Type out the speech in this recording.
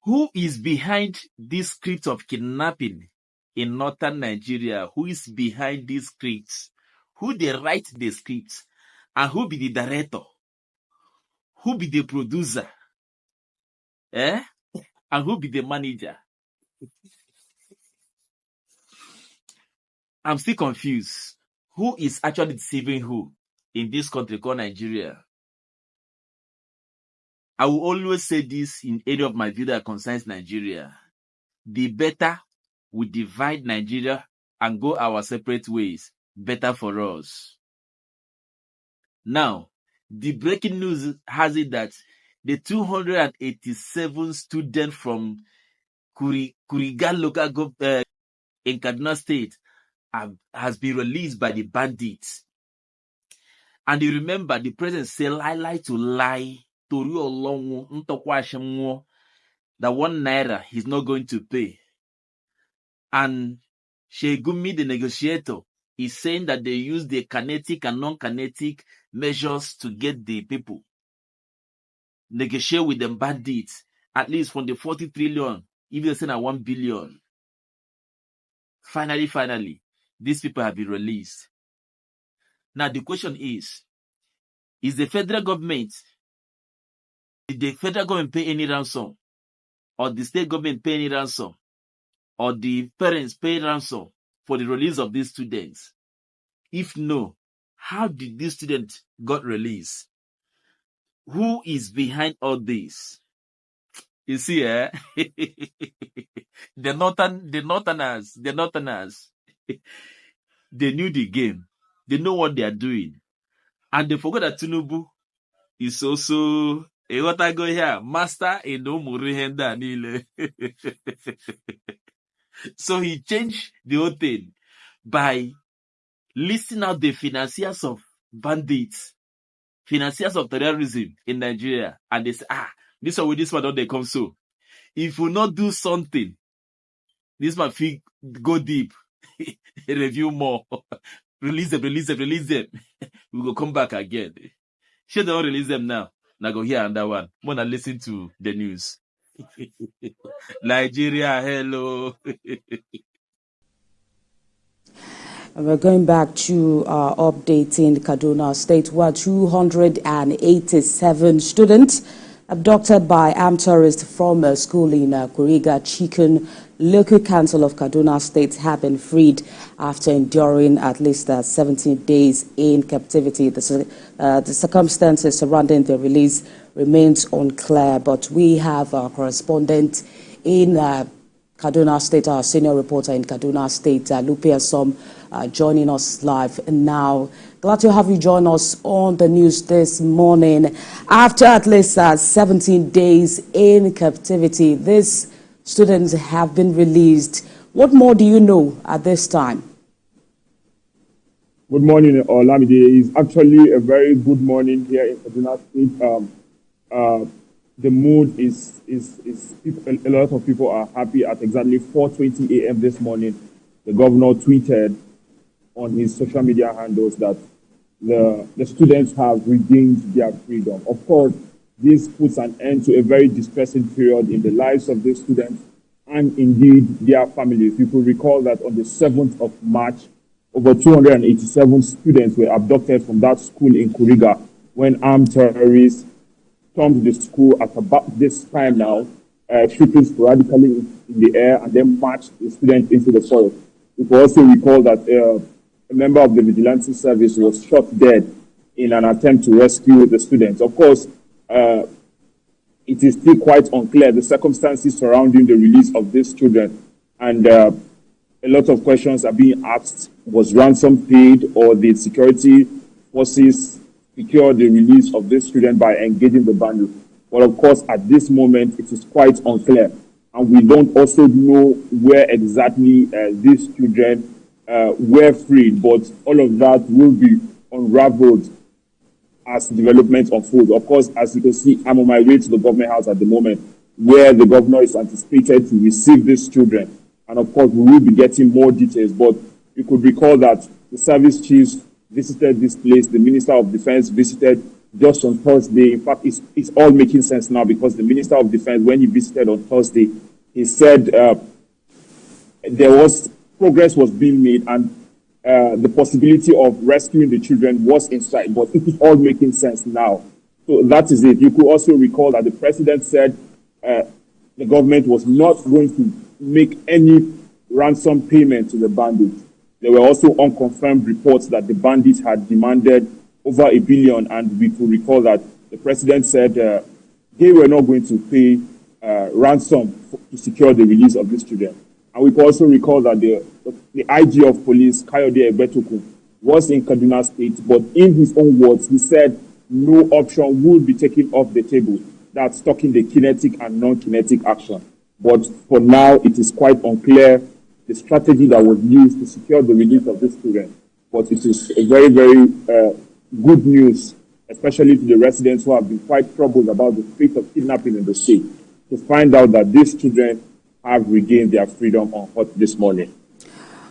Who is behind this script of kidnapping in northern Nigeria? Who is behind these scripts? Who they write the scripts? And who be the director? Who be the producer? And who be the manager? I'm still confused. Who is actually deceiving who in this country called Nigeria? I will always say this in any of my videos that concerns Nigeria. The better we divide Nigeria and go our separate ways, better for us. Now, the breaking news has it that the 287 students from Kuriga local government in Kaduna State has been released by the bandits. And you remember the president said lie to lie, that 1 naira he's not going to pay. And Shegumi, the negotiator, is saying that they use the kinetic and non-kinetic measures to get the people. Negotiate with them bandits, at least from the 40 trillion, even saying at 1 billion. Finally, these people have been released. Now the question is the federal government, did the federal government pay any ransom? Or the state government pay any ransom? Or the parents pay ransom for the release of these students? If no, how did these students got released? Who is behind all this? You see, the Northerners, they knew the game. They know what they are doing. And they forgot that Tinubu is also what I go here, master in Umurihenda Nile. So he changed the whole thing by listing out the financiers of bandits, financiers of terrorism in Nigeria. And they say, this one don't they come so. If we not do something, this man feel go deep, review more, release them. We will come back again. Should they not release them now? Now go hear another one. Wanna listen to the news. Nigeria, hello. We're going back to updating Kaduna State, where 287 students abducted by armed terrorists from a school in Kuriga Chicken, local council of Kaduna State, have been freed after enduring at least 17 days in captivity. The circumstances surrounding the release remains unclear, but we have our correspondent in Kaduna State, our senior reporter in Kaduna State, Lupe Asom, joining us live now. Glad to have you join us on the news this morning. After at least 17 days in captivity, these students have been released. What more do you know at this time? Good morning, Olamide. It's actually a very good morning here in Kaduna State. The mood is a lot of people are happy. At exactly 4:20 a.m. this morning, the governor tweeted on his social media handles that the students have regained their freedom. Of course, this puts an end to a very distressing period in the lives of these students and indeed their families. You could recall that on the 7th of March, over 287 students were abducted from that school in Kuriga when armed terrorists stormed the school at about this time now, shooting sporadically in the air and then marched the students into the forest. You can also recall that a member of the vigilante service was shot dead in an attempt to rescue the students. Of course, it is still quite unclear the circumstances surrounding the release of these children, and a lot of questions are being asked. Was ransom paid, or did security forces secure the release of these children by engaging the bandits? But of course, at this moment, it is quite unclear, and we don't also know where exactly these children were freed, but all of that will be unraveled as developments unfold. Of course, as you can see, I'm on my way to the government house at the moment, where the governor is anticipated to receive these children. And of course, we will be getting more details, but you could recall that the service chiefs visited this place, the Minister of Defense visited just on Thursday. In fact, it's all making sense now because the Minister of Defense, when he visited on Thursday, he said progress was being made and the possibility of rescuing the children was in sight, but it is all making sense now. So that is it. You could also recall that the president said the government was not going to make any ransom payment to the bandits. There were also unconfirmed reports that the bandits had demanded over $1 billion, and we could recall that the president said they were not going to pay ransom to secure the release of these children. And we could also recall that the IG of police, Kayode Egbetokun, was in Kaduna State, but in his own words, he said no option would be taken off the table. That's talking the kinetic and non-kinetic action. But for now, it is quite unclear the strategy that was used to secure the release of these children. But it is a very, very good news, especially to the residents who have been quite troubled about the state of kidnapping in the state, to find out that these children have regained their freedom on this morning.